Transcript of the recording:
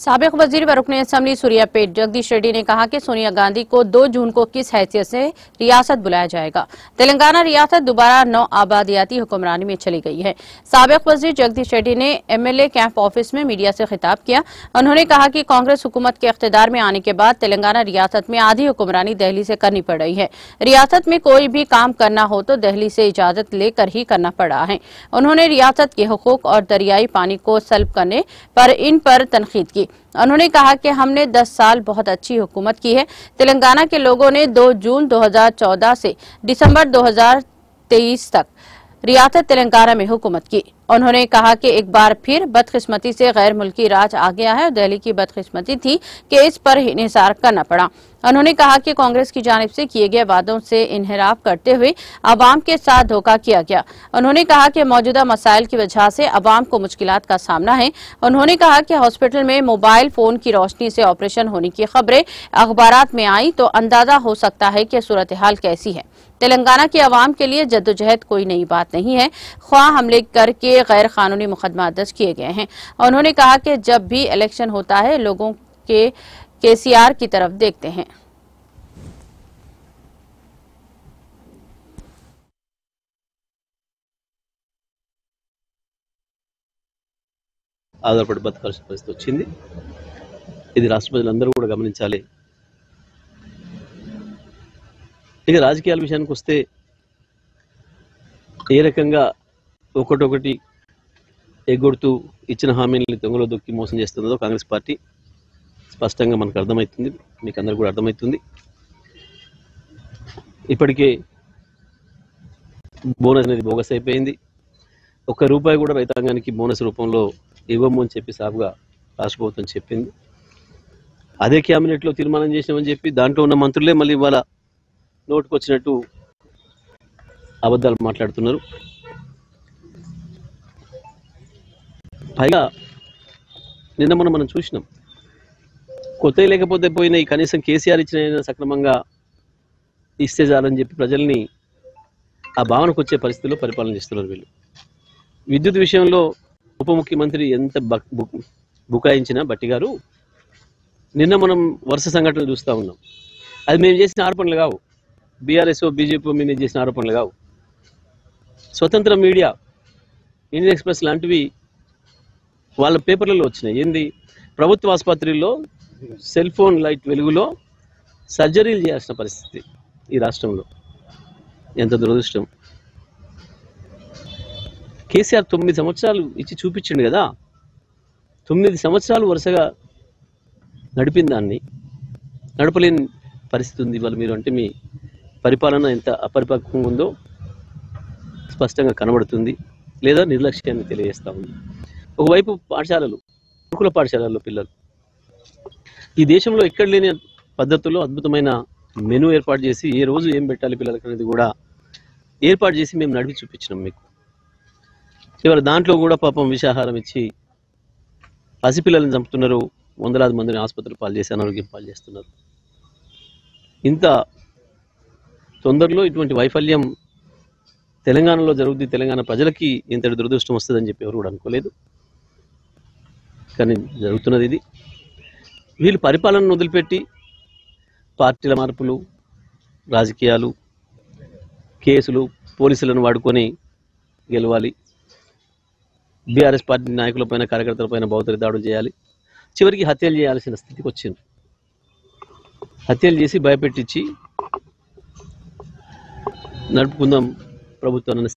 साबिक वजीर व रुकने असम्बली सूर्यापेट जगदीश रेड्डी ने कहा कि सोनिया गांधी को 2 जून को किस हैसियत से रियासत बुलाया जाएगा। तेलंगाना रियासत दोबारा नौ आबादियाती हुक्मरानी में चली गई है। साबिक वजीर जगदीश रेड्डी ने एमएलए कैंप ऑफिस में मीडिया से खिताब किया। उन्होंने कहा कि कांग्रेस हुकूमत के इख्तिदार में आने के बाद तेलंगाना रियासत में आधी हुक्मरानी दिल्ली से करनी पड़ रही है। रियासत में कोई भी काम करना हो तो दिल्ली से इजाजत लेकर ही करना पड़ा है। उन्होंने रियासत के हुकूक और दरियाई पानी को सल्ब करने पर इन पर तनकीद की। उन्होंने कहा कि हमने 10 साल बहुत अच्छी हुकूमत की है। तेलंगाना के लोगों ने 2 जून 2014 से दिसंबर 2023 तक रियासत तेलंगाना में हुकूमत की। उन्होंने कहा कि एक बार फिर बदकिस्मती से गैर मुल्की राज आ गया है और दिल्ली की बदकिस्मती थी कि इस पर इन्हिसार करना पड़ा। उन्होंने कहा कि कांग्रेस की जानिब से किए गए वादों से इन्हिराफ करते हुए अवाम के साथ धोखा किया गया। उन्होंने कहा कि मौजूदा मसाइल की वजह से अवाम को मुश्किलात का सामना है। उन्होंने कहा कि हॉस्पिटल में मोबाइल फोन की रोशनी से ऑपरेशन होने की खबरें अखबारात में आई तो अंदाजा हो सकता है कि सूरत हाल कैसी है। तेलंगाना के अवाम के लिए जद्दोजहद कोई नई बात नहीं है, ख्वाह हमले करके गैर कानूनी मुकदमा दर्ज किए गए हैं। उन्होंने कहा कि जब भी इलेक्शन होता है लोगों के केसीआर की तरफ देखते हैं। ఆధారపడి బతకాల్సిన పరిస్థితి వచ్చింది. ఇది రాష్ట్ర ప్రజలందరూ కూడా గమనించాలి. ఇక రాజకీయాల విషయానికి వస్తే ఏ రకంగా ఒకటొకటి ఎగ్గొడుతూ ఇచ్చిన హామీలని దొంగలో దొక్కి మోసం చేస్తుందో కాంగ్రెస్ పార్టీ స్పష్టంగా మనకు అర్థమవుతుంది, మీకు అందరికీ కూడా అర్థమవుతుంది. ఇప్పటికే బోనస్ అనేది బోగస్ అయిపోయింది. ఒక్క రూపాయి కూడా రైతాంగానికి బోనస్ రూపంలో ఇవ్వము అని చెప్పి సాఫ్గా రాష్ట్ర ప్రభుత్వం చెప్పింది. అదే క్యాబినెట్లో తీర్మానం చేసినామని చెప్పి దాంట్లో ఉన్న మంత్రులే మళ్ళీ ఇవాళ నోటుకు వచ్చినట్టు అబద్ధాలు మాట్లాడుతున్నారు. పైగా నిన్న మనం చూసినాం, కొత్త లేకపోతే పోయిన ఈ కనీసం కేసీఆర్ ఇచ్చిన సక్రమంగా ఇస్తే చాలని చెప్పి ప్రజల్ని ఆ భావనకు వచ్చే పరిస్థితుల్లో పరిపాలన చేస్తున్నారు వీళ్ళు. విద్యుత్ విషయంలో ఉప ముఖ్యమంత్రి ఎంత బుకాయించినా బట్టి గారు, నిన్న మనం వరుస సంఘటనలు చూస్తూ ఉన్నాం. అది మేము చేసిన ఆరోపణలు కావు, బీఆర్ఎస్ బీజేపీ మీద చేసిన ఆరోపణలు కావు. స్వతంత్ర మీడియా ఇండియన్ ఎక్స్ప్రెస్ లాంటివి వాళ్ళ పేపర్లలో వచ్చినాయి. ఏంది, ప్రభుత్వ ఆసుపత్రుల్లో సెల్ ఫోన్ లైట్ వెలుగులో సర్జరీలు చేయాల్సిన పరిస్థితి ఈ రాష్ట్రంలో. ఎంత దురదృష్టం. కేసీఆర్ 9 సంవత్సరాలు ఇచ్చి చూపించిండు కదా, 9 సంవత్సరాలు వరుసగా నడిపిన దాన్ని నడపలేని పరిస్థితి ఉంది. వాళ్ళు మీరు అంటే మీ పరిపాలన ఎంత అపరిపక్వంగా ఉందో స్పష్టంగా కనబడుతుంది, లేదా నిర్లక్ష్యాన్ని తెలియజేస్తూ ఉంది. ఒకవైపు పాఠశాలలు, గురుకుల పాఠశాలల్లో పిల్లలు ఈ దేశంలో ఎక్కడ లేని పద్ధతుల్లో అద్భుతమైన మెనూ ఏర్పాటు చేసి ఏ రోజు ఏం పెట్టాలి పిల్లలకి అనేది కూడా ఏర్పాటు చేసి మేము నడిపి చూపించినాం మీకు. చివరి దాంట్లో కూడా పాపం విషాహారం ఇచ్చి పసిపిల్లల్ని చంపుతున్నారు, వందలాది మందిని ఆసుపత్రులు పాలు చేసి అనారోగ్యం పాలు చేస్తున్నారు. ఇంత తొందరలో ఇటువంటి వైఫల్యం తెలంగాణలో జరుగుతుంది, తెలంగాణ ప్రజలకి ఇంతటి దురదృష్టం వస్తుందని చెప్పి ఎవరు కూడా అనుకోలేదు. కానీ జరుగుతున్నది ఇది. వీళ్ళు పరిపాలనను వదిలిపెట్టి పార్టీల మార్పులు, రాజకీయాలు, కేసులు, పోలీసులను వాడుకొని గెలవాలి, బీఆర్ఎస్ పార్టీ నాయకులపైన కార్యకర్తలపైన భౌతిక దాడులు చేయాలి, చివరికి హత్యలు చేయాల్సిన స్థితికి వచ్చింది. హత్యలు చేసి భయపెట్టించి నడుపుకుందాం ప్రభుత్వాన్ని